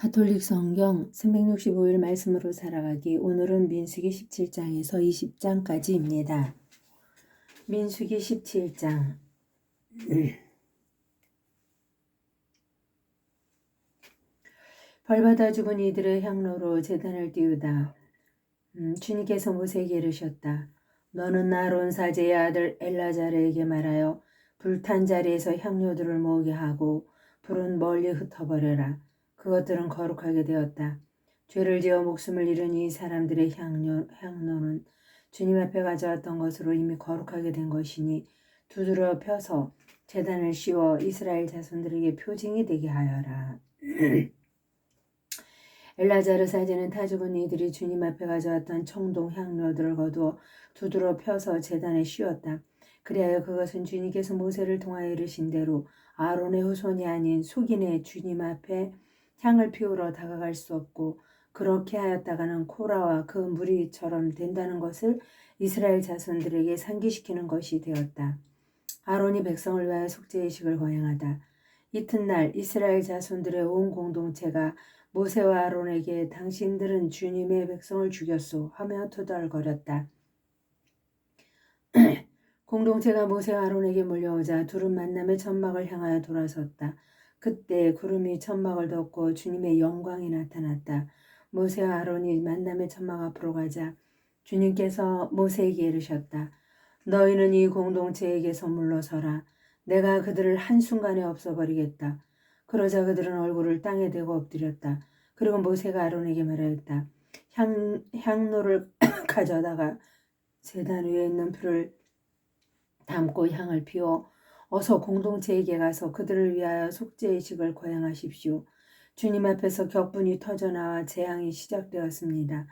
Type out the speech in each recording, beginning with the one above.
가톨릭 성경 365일 말씀으로 살아가기. 오늘은 민수기 17장에서 20장까지입니다. 민수기 17장. 벌받아 죽은 이들의 향로로 제단을 띄우다. 주님께서 모세에게 이르셨다. 너는 아론 사제의 아들 엘라자르에게 말하여 불탄 자리에서 향료들을 모으게 하고 불은 멀리 흩어버려라. 그것들은 거룩하게 되었다. 죄를 지어 목숨을 잃은 이 사람들의 향로는 주님 앞에 가져왔던 것으로 이미 거룩하게 된 것이니 두드러 펴서 제단을 씌워 이스라엘 자손들에게 표징이 되게 하여라. 엘라자르 사제는 타 죽은 이들이 주님 앞에 가져왔던 청동 향료들을 거두어 두드러 펴서 제단에 씌웠다. 그리하여 그것은 주님께서 모세를 통하여 이르신 대로 아론의 후손이 아닌 숙인의 주님 앞에 향을 피우러 다가갈 수 없고, 그렇게 하였다가는 코라와 그 무리처럼 된다는 것을 이스라엘 자손들에게 상기시키는 것이 되었다. 아론이 백성을 위하여 속죄의식을 거행하다. 이튿날 이스라엘 자손들의 온 공동체가 모세와 아론에게 당신들은 주님의 백성을 죽였소 하며 투덜거렸다. 공동체가 모세와 아론에게 몰려오자 둘은 만남의 천막을 향하여 돌아섰다. 그때 구름이 천막을 덮고 주님의 영광이 나타났다. 모세와 아론이 만남의 천막 앞으로 가자 주님께서 모세에게 이르셨다. 너희는 이 공동체에게서 물러서라. 내가 그들을 한순간에 없애버리겠다. 그러자 그들은 얼굴을 땅에 대고 엎드렸다. 그리고 모세가 아론에게 말하였다. 향로를 가져다가 제단 위에 있는 불을 담고 향을 피워 어서 공동체에게 가서 그들을 위하여 속죄의식을 거행하십시오. 주님 앞에서 격분이 터져나와 재앙이 시작되었습니다.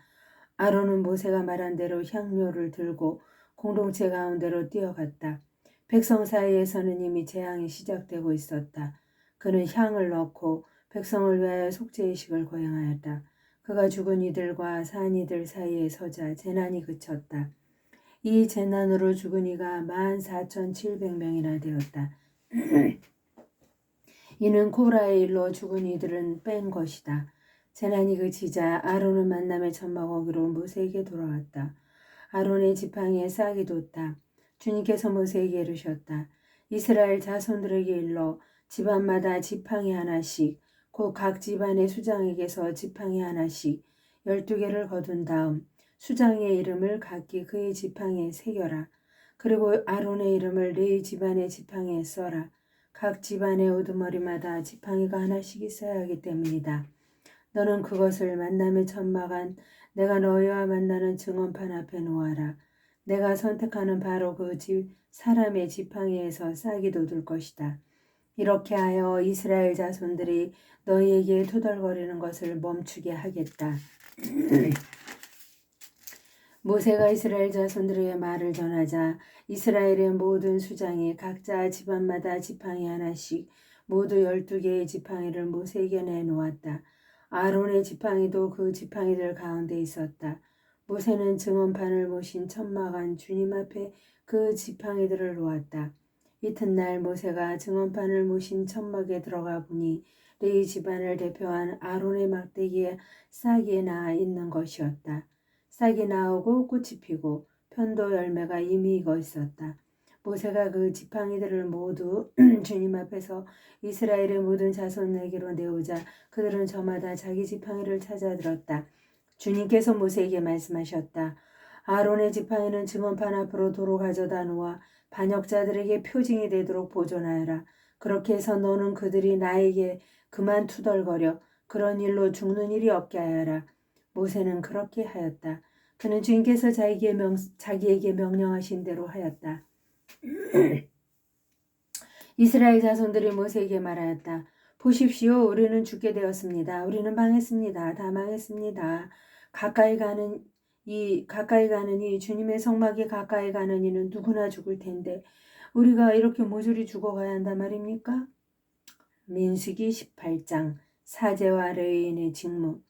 아론은 모세가 말한 대로 향료를 들고 공동체 가운데로 뛰어갔다. 백성 사이에서는 이미 재앙이 시작되고 있었다. 그는 향을 넣고 백성을 위하여 속죄의식을 거행하였다. 그가 죽은 이들과 산 이들 사이에 서자 재난이 그쳤다. 이 재난으로 죽은 이가 14,700명이나 되었다. 이는 코라의 일로 죽은 이들은 뺀 것이다. 재난이 그치자 아론은 만남의 천막 오기로 모세에게 돌아왔다. 아론의 지팡이에 싹이 돋다. 주님께서 모세에게 이르셨다. 이스라엘 자손들에게 일러 집안마다 지팡이 하나씩, 곧 각 집안의 수장에게서 지팡이 하나씩 12개를 거둔 다음 수장의 이름을 각기 그의 지팡이에 새겨라. 그리고 아론의 이름을 네 집안의 지팡이에 써라. 각 집안의 우두머리마다 지팡이가 하나씩 있어야 하기 때문이다. 너는 그것을 만남의 천막 안 내가 너희와 만나는 증언판 앞에 놓아라. 내가 선택하는 바로 그 사람의 지팡이에서 싹이 돋을 것이다. 이렇게 하여 이스라엘 자손들이 너희에게 투덜거리는 것을 멈추게 하겠다. 모세가 이스라엘 자손들에게 말을 전하자 이스라엘의 모든 수장이 각자 집안마다 지팡이 하나씩 모두 12개의 지팡이를 모세에게 내놓았다. 아론의 지팡이도 그 지팡이들 가운데 있었다. 모세는 증언판을 모신 천막 안 주님 앞에 그 지팡이들을 놓았다. 이튿날 모세가 증언판을 모신 천막에 들어가 보니 레위 집안을 대표한 아론의 막대기에 싹이 나 있는 것이었다. 싹이 나오고 꽃이 피고 편도 열매가 이미 익어 있었다. 모세가 그 지팡이들을 모두 주님 앞에서 이스라엘의 모든 자손에게로 내오자 그들은 저마다 자기 지팡이를 찾아 들었다. 주님께서 모세에게 말씀하셨다. 아론의 지팡이는 증언판 앞으로 도로 가져다 놓아 반역자들에게 표징이 되도록 보존하여라. 그렇게 해서 너는 그들이 나에게 그만 투덜거려 그런 일로 죽는 일이 없게 하여라. 모세는 그렇게 하였다. 그는 주님께서 자기에게 명령하신 대로 하였다. 이스라엘 자손들이 모세에게 말하였다. 보십시오. 우리는 죽게 되었습니다. 우리는 망했습니다. 다 망했습니다. 가까이 가는 이 주님의 성막에 가까이 가는 이는 누구나 죽을 텐데 우리가 이렇게 모조리 죽어가야 한단 말입니까? 민수기 18장 사제와 레위인의 직무.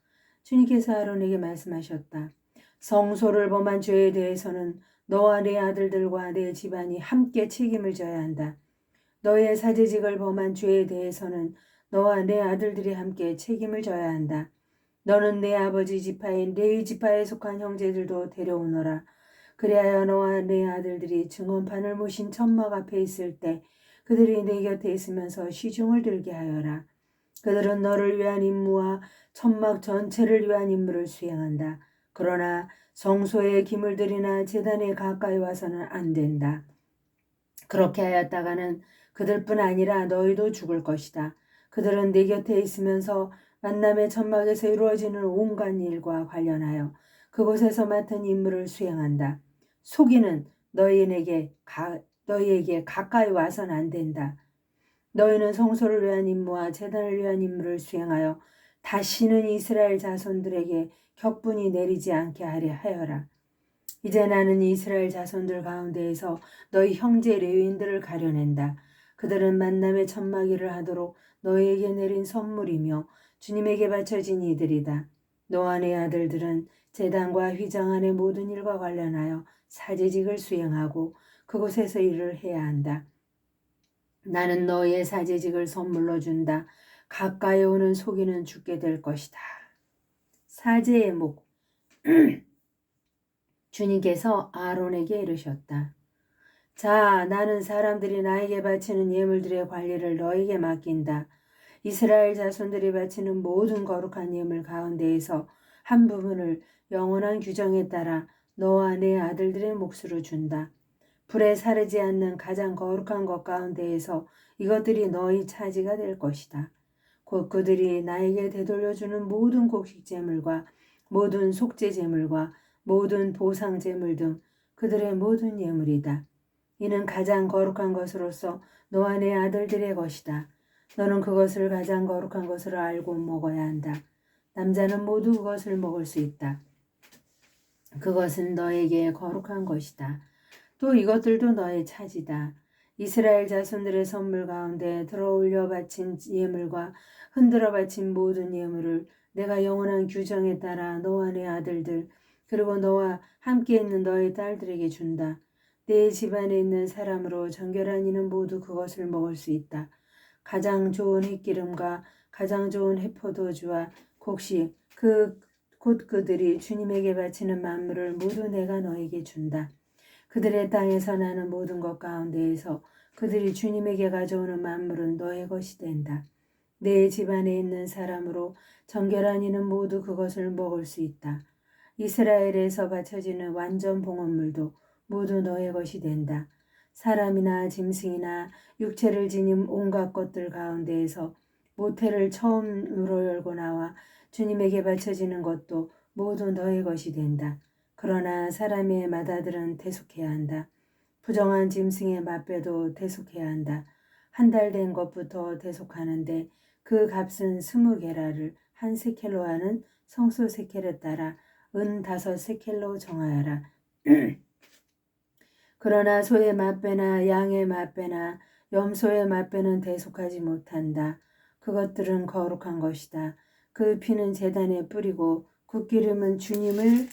주님께서 아론에게 말씀하셨다. 성소를 범한 죄에 대해서는 너와 네 아들들과 네 집안이 함께 책임을 져야 한다. 너의 사제직을 범한 죄에 대해서는 너와 내 아들들이 함께 책임을 져야 한다. 너는 내 아버지 지파인 레위 지파에 속한 형제들도 데려오너라. 그리하여 너와 내 아들들이 증언판을 모신 천막 앞에 있을 때 그들이 내 곁에 있으면서 시중을 들게 하여라. 그들은 너를 위한 임무와 천막 전체를 위한 임무를 수행한다. 그러나 성소의 기물들이나 제단에 가까이 와서는 안 된다. 그렇게 하였다가는 그들뿐 아니라 너희도 죽을 것이다. 그들은 네 곁에 있으면서 만남의 천막에서 이루어지는 온갖 일과 관련하여 그곳에서 맡은 임무를 수행한다. 속이는 너희에게 가까이 와서는 안 된다. 너희는 성소를 위한 임무와 제단을 위한 임무를 수행하여 다시는 이스라엘 자손들에게 격분이 내리지 않게 하려 하여라. 이제 나는 이스라엘 자손들 가운데에서 너희 형제 레위인들을 가려낸다. 그들은 만남의 천막일을 하도록 너희에게 내린 선물이며 주님에게 바쳐진 이들이다. 너와 내 아들들은 제단과 휘장 안의 모든 일과 관련하여 사제직을 수행하고 그곳에서 일을 해야 한다. 나는 너희의 사제직을 선물로 준다. 가까이 오는 속이는 죽게 될 것이다. 사제의 목 주님께서 아론에게 이르셨다. 자, 나는 사람들이 나에게 바치는 예물들의 관리를 너에게 맡긴다. 이스라엘 자손들이 바치는 모든 거룩한 예물 가운데에서 한 부분을 영원한 규정에 따라 너와 내 아들들의 몫으로 준다. 불에 사르지 않는 가장 거룩한 것 가운데에서 이것들이 너희 차지가 될 것이다. 곧 그들이 나에게 되돌려주는 모든 곡식 제물과 모든 속죄 제물과 모든 보상 제물 등 그들의 모든 예물이다. 이는 가장 거룩한 것으로서 너와 내 아들들의 것이다. 너는 그것을 가장 거룩한 것으로 알고 먹어야 한다. 남자는 모두 그것을 먹을 수 있다. 그것은 너에게 거룩한 것이다. 또 이것들도 너의 차지다. 이스라엘 자손들의 선물 가운데 들어올려 바친 예물과 흔들어 바친 모든 예물을 내가 영원한 규정에 따라 너와 내 아들들 그리고 너와 함께 있는 너의 딸들에게 준다. 내 집안에 있는 사람으로 정결한 이는 모두 그것을 먹을 수 있다. 가장 좋은 햇기름과 가장 좋은 해포도주와 곡식 곧 그들이 주님에게 바치는 만물을 모두 내가 너에게 준다. 그들의 땅에서 나는 모든 것 가운데에서 그들이 주님에게 가져오는 만물은 너의 것이 된다. 내 집안에 있는 사람으로 정결한 이는 모두 그것을 먹을 수 있다. 이스라엘에서 바쳐지는 완전 봉헌물도 모두 너의 것이 된다. 사람이나 짐승이나 육체를 지닌 온갖 것들 가운데에서 모태를 처음으로 열고 나와 주님에게 바쳐지는 것도 모두 너의 것이 된다. 그러나 사람의 맏아들은 대속해야 한다. 부정한 짐승의 맏배도 대속해야 한다. 한 달 된 것부터 대속하는데 그 값은 20게라를 한 세켈로 하는 성소 세켈에 따라 은 5세켈로 정하여라. 그러나 소의 맏배나 양의 맏배나 염소의 맏배는 대속하지 못한다. 그것들은 거룩한 것이다. 그 피는 제단에 뿌리고 그 기름은 주님을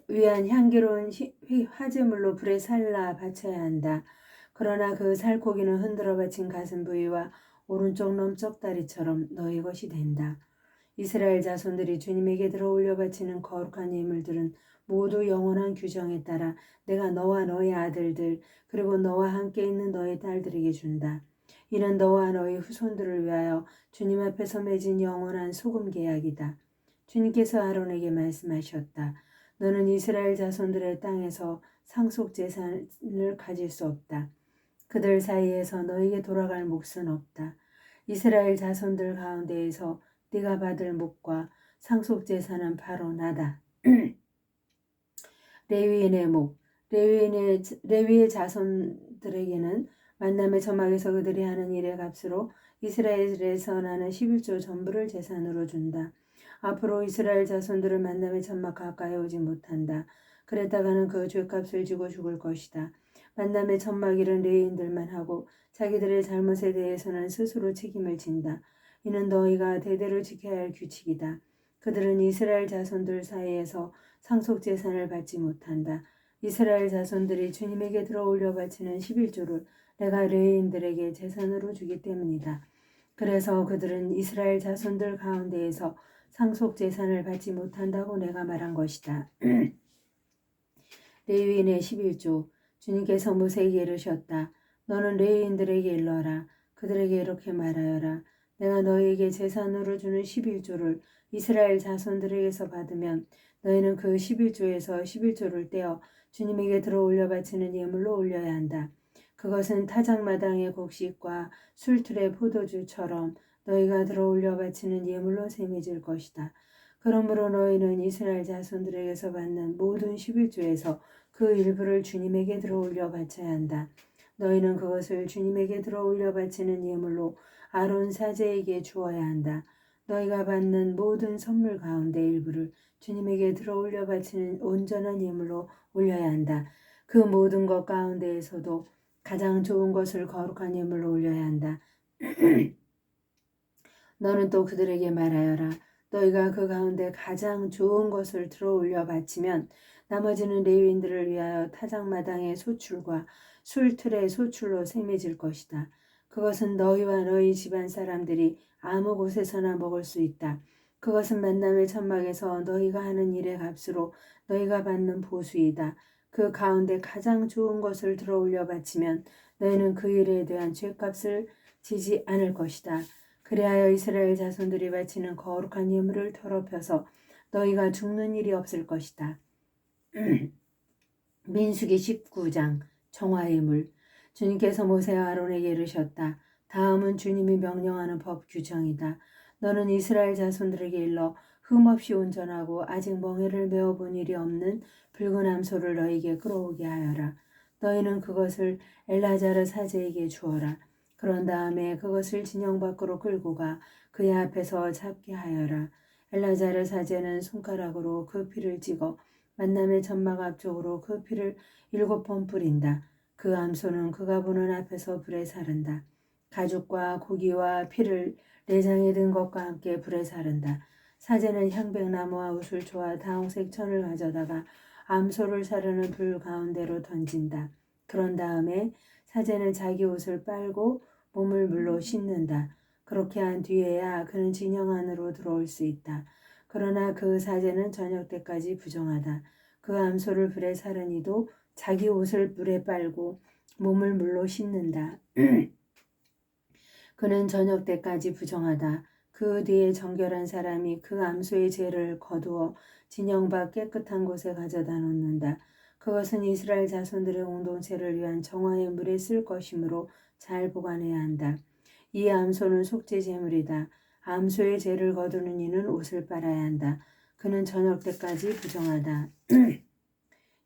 위한 향기로운 화제물로 불에 살라 바쳐야 한다. 그러나 그 살코기는 흔들어 바친 가슴 부위와 오른쪽 넘쩍다리처럼 너희 것이 된다. 이스라엘 자손들이 주님에게 들어올려 바치는 거룩한 예물들은 모두 영원한 규정에 따라 내가 너와 너의 아들들 그리고 너와 함께 있는 너의 딸들에게 준다. 이는 너와 너의 후손들을 위하여 주님 앞에서 맺은 영원한 소금 계약이다. 주님께서 아론에게 말씀하셨다. 너는 이스라엘 자손들의 땅에서 상속 재산을 가질 수 없다. 그들 사이에서 너에게 돌아갈 몫은 없다. 이스라엘 자손들 가운데에서 네가 받을 몫과 상속 재산은 바로 나다. 레위인의 목 레위의 자손들에게는 만남의 천막에서 그들이 하는 일의 값으로 이스라엘에서 나는 11조 전부를 재산으로 준다. 앞으로 이스라엘 자손들은 만남의 천막 가까이 오지 못한다. 그랬다가는 그 죄값을 지고 죽을 것이다. 만남의 천막 일은 레위인들만 하고 자기들의 잘못에 대해서는 스스로 책임을 진다. 이는 너희가 대대로 지켜야 할 규칙이다. 그들은 이스라엘 자손들 사이에서 상속재산을 받지 못한다. 이스라엘 자손들이 주님에게 들어올려 바치는 11조를 내가 레위인들에게 재산으로 주기 때문이다. 그래서 그들은 이스라엘 자손들 가운데에서 상속 재산을 받지 못한다고 내가 말한 것이다. 레위인의 11조. 주님께서 모세에게 이르셨다. 너는 레위인들에게 일러라. 그들에게 이렇게 말하여라. 내가 너희에게 제산으로 주는 11조를 이스라엘 자손들에게서 받으면 너희는 그 11조에서 11조를 떼어 주님에게 들어올려 바치는 예물로 올려야 한다. 그것은 타작마당의 곡식과 술틀의 포도주처럼 너희가 들어올려 바치는 예물로 셈해질 것이다. 그러므로 너희는 이스라엘 자손들에게서 받는 모든 11조에서 그 일부를 주님에게 들어올려 바쳐야 한다. 너희는 그것을 주님에게 들어올려 바치는 예물로 아론 사제에게 주어야 한다. 너희가 받는 모든 선물 가운데 일부를 주님에게 들어올려 바치는 온전한 예물로 올려야 한다. 그 모든 것 가운데에서도 가장 좋은 것을 거룩한 예물로 올려야 한다. 너는 또 그들에게 말하여라. 너희가 그 가운데 가장 좋은 것을 들어올려 바치면 나머지는 레위인들을 위하여 타작마당의 소출과 술틀의 소출로 셈해질 것이다. 그것은 너희와 너희 집안 사람들이 아무 곳에서나 먹을 수 있다. 그것은 만남의 천막에서 너희가 하는 일의 값으로 너희가 받는 보수이다. 그 가운데 가장 좋은 것을 들어올려 바치면 너희는 그 일에 대한 죄값을 지지 않을 것이다. 그리하여 이스라엘 자손들이 바치는 거룩한 예물을 더럽혀서 너희가 죽는 일이 없을 것이다. 민수기 19장 정화의 물. 주님께서 모세와 아론에게 이르셨다. 다음은 주님이 명령하는 법 규정이다. 너는 이스라엘 자손들에게 일러 흠없이 온전하고 아직 멍에를 메어본 일이 없는 붉은 암소를 너희에게 끌어오게 하여라. 너희는 그것을 엘라자르 사제에게 주어라. 그런 다음에 그것을 진영 밖으로 끌고 가 그의 앞에서 잡게 하여라. 엘라자르 사제는 손가락으로 그 피를 찍어 만남의 천막 앞쪽으로 그 피를 7번 뿌린다. 그 암소는 그가 보는 앞에서 불에 사른다. 가죽과 고기와 피를 내장에 든 것과 함께 불에 사른다. 사제는 향백나무와 우슬초와 다홍색 천을 가져다가 암소를 사르는 불 가운데로 던진다. 그런 다음에 사제는 자기 옷을 빨고 몸을 물로 씻는다. 그렇게 한 뒤에야 그는 진영 안으로 들어올 수 있다. 그러나 그 사제는 저녁 때까지 부정하다. 그 암소를 불에 사르니도 자기 옷을 불에 빨고 몸을 물로 씻는다. 그는 저녁 때까지 부정하다. 그 뒤에 정결한 사람이 그 암소의 죄를 거두어 진영 밖 깨끗한 곳에 가져다 놓는다. 그것은 이스라엘 자손들의 공동체를 위한 정화의 물에 쓸 것이므로 잘 보관해야 한다. 이 암소는 속죄 제물이다. 암소의 죄를 거두는 이는 옷을 빨아야 한다. 그는 저녁 때까지 부정하다.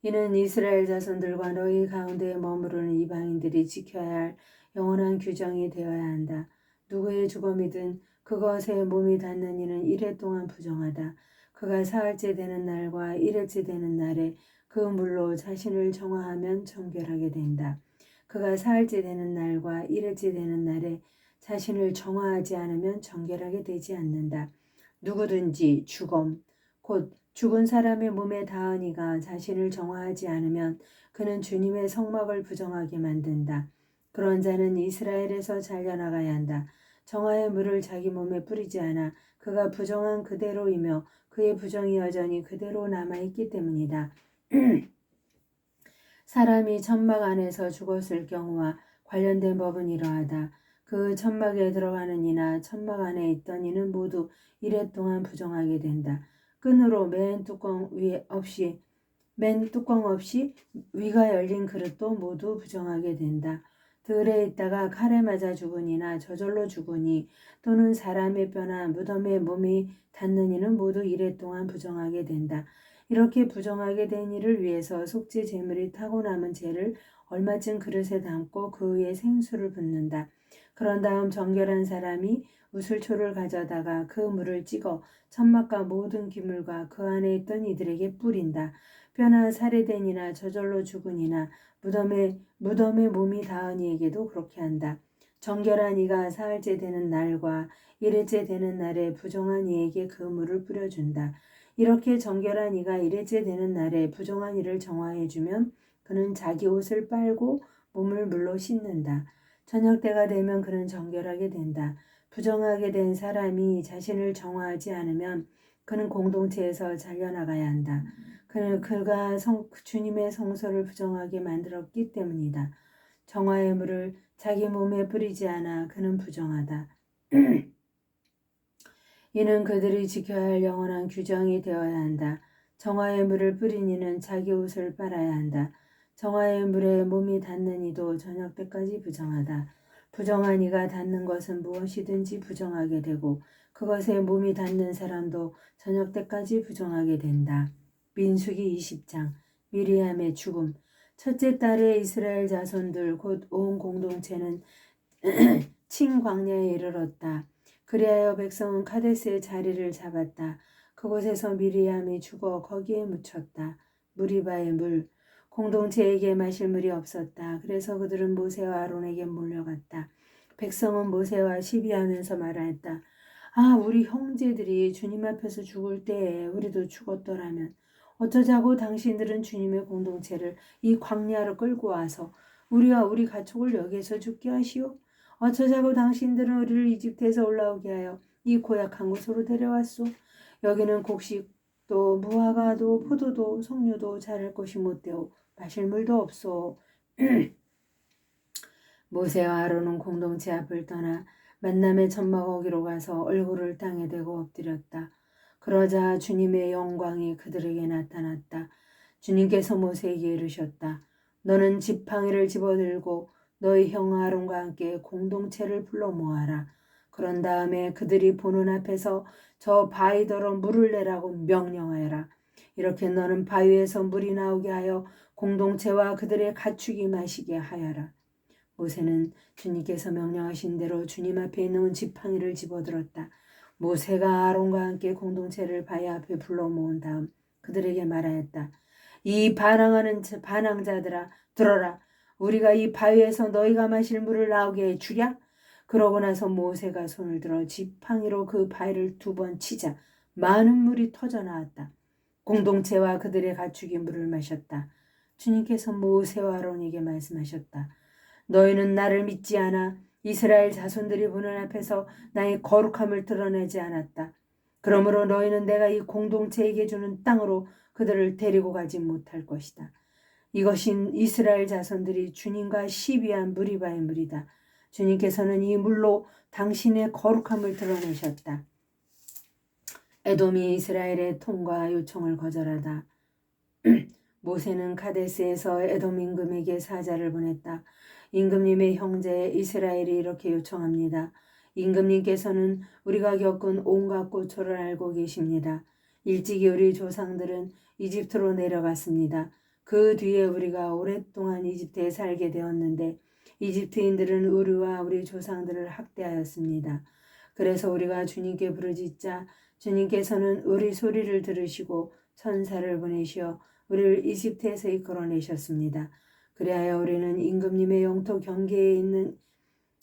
이는 이스라엘 자손들과 너희 가운데에 머무르는 이방인들이 지켜야 할 영원한 규정이 되어야 한다. 누구의 주검이든 그것에 몸이 닿는 이는 이래 동안 부정하다. 그가 사흘째 되는 날과 일흘째 되는 날에 그 물로 자신을 정화하면 정결하게 된다. 그가 사흘째 되는 날과 일흘째 되는 날에 자신을 정화하지 않으면 정결하게 되지 않는다. 누구든지 주검, 곧 죽은 사람의 몸에 닿은 이가 자신을 정화하지 않으면 그는 주님의 성막을 부정하게 만든다. 그런 자는 이스라엘에서 잘려나가야 한다. 정화의 물을 자기 몸에 뿌리지 않아 그가 부정한 그대로이며 그의 부정이 여전히 그대로 남아있기 때문이다. 사람이 천막 안에서 죽었을 경우와 관련된 법은 이러하다. 그 천막에 들어가는 이나 천막 안에 있던 이는 모두 이래 동안 부정하게 된다. 끈으로 맨 뚜껑 없이 위가 열린 그릇도 모두 부정하게 된다. 들에 있다가 칼에 맞아 죽으니나 저절로 죽으니 또는 사람의 뼈나 무덤에 몸이 닿는 이는 모두 이래 동안 부정하게 된다. 이렇게 부정하게 된 이를 위해서 속죄 제물이 타고 남은 재를 얼마쯤 그릇에 담고 그 위에 생수를 붓는다. 그런 다음 정결한 사람이 우슬초를 가져다가 그 물을 찍어 천막과 모든 기물과 그 안에 있던 이들에게 뿌린다. 뼈나 살해된 이나 저절로 죽은 이나 무덤에 몸이 닿은 이에게도 그렇게 한다. 정결한 이가 사흘째 되는 날과 일흘째 되는 날에 부정한 이에게 그 물을 뿌려준다. 이렇게 정결한 이가 일흘째 되는 날에 부정한 이를 정화해주면 그는 자기 옷을 빨고 몸을 물로 씻는다. 저녁 때가 되면 그는 정결하게 된다. 부정하게 된 사람이 자신을 정화하지 않으면 그는 공동체에서 잘려나가야 한다. 그가 주님의 성소를 부정하게 만들었기 때문이다. 정화의 물을 자기 몸에 뿌리지 않아 그는 부정하다. 이는 그들이 지켜야 할 영원한 규정이 되어야 한다. 정화의 물을 뿌린 이는 자기 옷을 빨아야 한다. 정화의 물에 몸이 닿는 이도 저녁 때까지 부정하다. 부정한 이가 닿는 것은 무엇이든지 부정하게 되고 그것에 몸이 닿는 사람도 저녁 때까지 부정하게 된다. 민수기 20장 미리암의 죽음. 첫째 달에 이스라엘 자손들 곧 온 공동체는 친광야에 이르렀다. 그리하여 백성은 카데스의 자리를 잡았다. 그곳에서 미리암이 죽어 거기에 묻혔다. 무리바의 물. 공동체에게 마실 물이 없었다. 그래서 그들은 모세와 아론에게 몰려갔다. 백성은 모세와 시비하면서 말하였다. 아, 우리 형제들이 주님 앞에서 죽을 때에 우리도 죽었더라면 어쩌자고 당신들은 주님의 공동체를 이 광야로 끌고 와서 우리와 우리 가족을 여기에서 죽게 하시오? 어쩌자고 당신들은 우리를 이집트에서 올라오게 하여 이 고약한 곳으로 데려왔소? 여기는 곡식도 무화과도 포도도 석류도 자랄 곳이 못되오. 마실 물도 없소. 모세와 아론은 공동체 앞을 떠나 만남의 천막어기로 가서 얼굴을 땅에 대고 엎드렸다. 그러자 주님의 영광이 그들에게 나타났다. 주님께서 모세에게 이르셨다. 너는 지팡이를 집어들고 너희 형 아론과 함께 공동체를 불러 모아라. 그런 다음에 그들이 보는 앞에서 저 바위더러 물을 내라고 명령하여라. 이렇게 너는 바위에서 물이 나오게 하여 공동체와 그들의 가축이 마시게 하여라. 모세는 주님께서 명령하신 대로 주님 앞에 있는 지팡이를 집어들었다. 모세가 아론과 함께 공동체를 바위 앞에 불러 모은 다음 그들에게 말하였다. 이 반항자들아 들어라. 우리가 이 바위에서 너희가 마실 물을 나오게 해주랴? 그러고 나서 모세가 손을 들어 지팡이로 그 바위를 2번 치자 많은 물이 터져 나왔다. 공동체와 그들의 가축이 물을 마셨다. 주님께서 모세와 아론에게 말씀하셨다. 너희는 나를 믿지 않아 이스라엘 자손들이 보는 앞에서 나의 거룩함을 드러내지 않았다. 그러므로 너희는 내가 이 공동체에게 주는 땅으로 그들을 데리고 가지 못할 것이다. 이것이 이스라엘 자손들이 주님과 시비한 무리바의 물이다. 주님께서는 이 물로 당신의 거룩함을 드러내셨다. 에돔이 이스라엘의 통과 요청을 거절하다. 모세는 카데스에서 에돔 임금에게 사자를 보냈다. 임금님의 형제 이스라엘이 이렇게 요청합니다. 임금님께서는 우리가 겪은 온갖 고초를 알고 계십니다. 일찍이 우리 조상들은 이집트로 내려갔습니다. 그 뒤에 우리가 오랫동안 이집트에 살게 되었는데 이집트인들은 우리와 우리 조상들을 학대하였습니다. 그래서 우리가 주님께 부르짖자 주님께서는 우리 소리를 들으시고 천사를 보내시어 우리를 이집트에서 이끌어내셨습니다. 그리하여 우리는 임금님의 영토 경계에 있는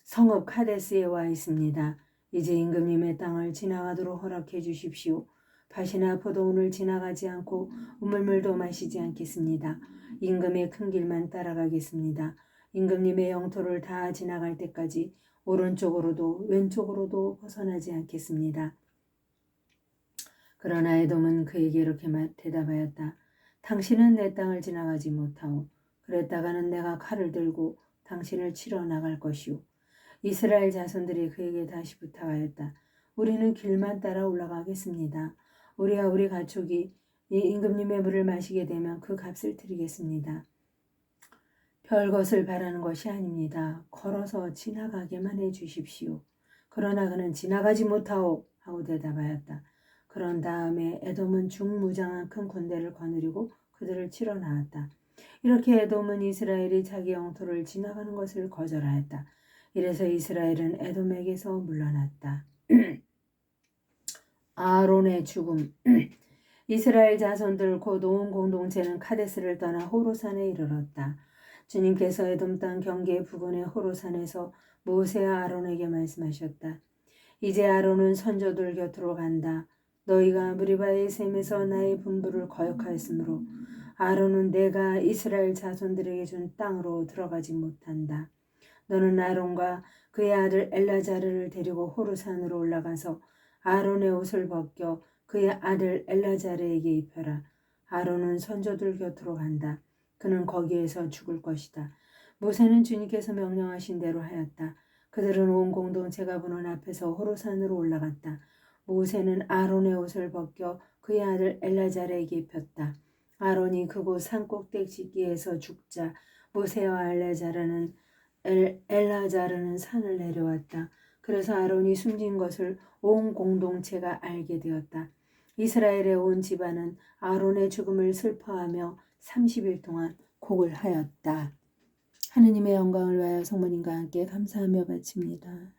성읍 카데스에 와 있습니다. 이제 임금님의 땅을 지나가도록 허락해 주십시오. 밭이나 포도원을 지나가지 않고 우물물도 마시지 않겠습니다. 임금의 큰 길만 따라가겠습니다. 임금님의 영토를 다 지나갈 때까지 오른쪽으로도 왼쪽으로도 벗어나지 않겠습니다. 그러나 에돔은 그에게 이렇게 대답하였다. 당신은 내 땅을 지나가지 못하오. 그랬다가는 내가 칼을 들고 당신을 치러 나갈 것이오. 이스라엘 자손들이 그에게 다시 부탁하였다. 우리는 길만 따라 올라가겠습니다. 우리와 우리 가족이 이 임금님의 물을 마시게 되면 그 값을 드리겠습니다. 별것을 바라는 것이 아닙니다. 걸어서 지나가게만 해주십시오. 그러나 그는 지나가지 못하오 하고 대답하였다. 그런 다음에 에돔은 중무장한 큰 군대를 거느리고 그들을 치러 나왔다. 이렇게 에돔은 이스라엘이 자기 영토를 지나가는 것을 거절하였다. 이래서 이스라엘은 에돔에게서 물러났다. 아론의 죽음. 이스라엘 자손들 곧 온 공동체는 카데스를 떠나 호로산에 이르렀다. 주님께서 에돔 땅 경계 부근의 호로산에서 모세와 아론에게 말씀하셨다. 이제 아론은 선조들 곁으로 간다. 너희가 무리바의 샘에서 나의 분부를 거역하였으므로 아론은 내가 이스라엘 자손들에게 준 땅으로 들어가지 못한다. 너는 아론과 그의 아들 엘라자르를 데리고 호르산으로 올라가서 아론의 옷을 벗겨 그의 아들 엘라자르에게 입혀라. 아론은 선조들 곁으로 간다. 그는 거기에서 죽을 것이다. 모세는 주님께서 명령하신 대로 하였다. 그들은 온 공동체가 보는 앞에서 호르산으로 올라갔다. 모세는 아론의 옷을 벗겨 그의 아들 엘라자르에게 입혔다. 아론이 그곳 산꼭대기에서 죽자 모세와 엘라자르는 산을 내려왔다. 그래서 아론이 숨진 것을 온 공동체가 알게 되었다. 이스라엘의 온 집안은 아론의 죽음을 슬퍼하며 30일 동안 곡을 하였다. 하느님의 영광을 위하여 성모님과 함께 감사하며 바칩니다.